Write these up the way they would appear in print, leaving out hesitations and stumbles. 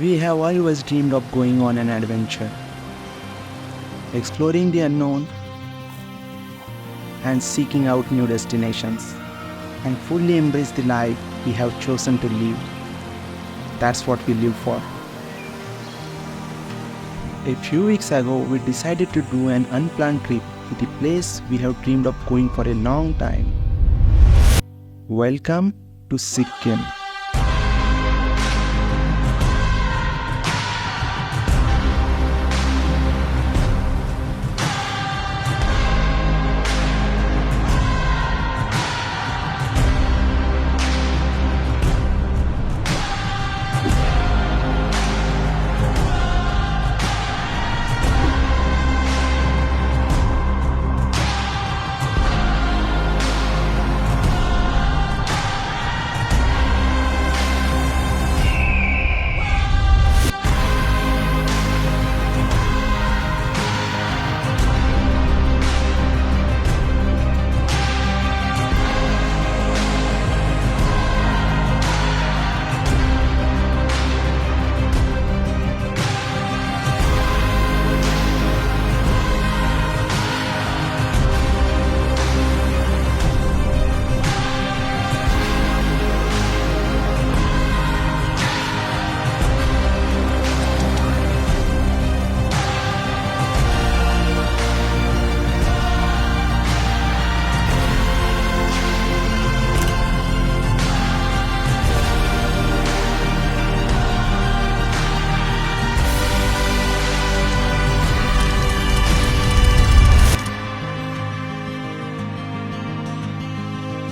We have always dreamed of going on an adventure, exploring the unknown and seeking out new destinations, and fully embrace the life we have chosen to live. That's what we live for. A few weeks ago, we decided to do an unplanned trip to the place we have dreamed of going for a long time. Welcome to Sikkim.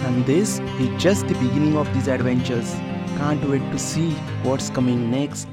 And this is just the beginning of these adventures. Can't wait to see what's coming next.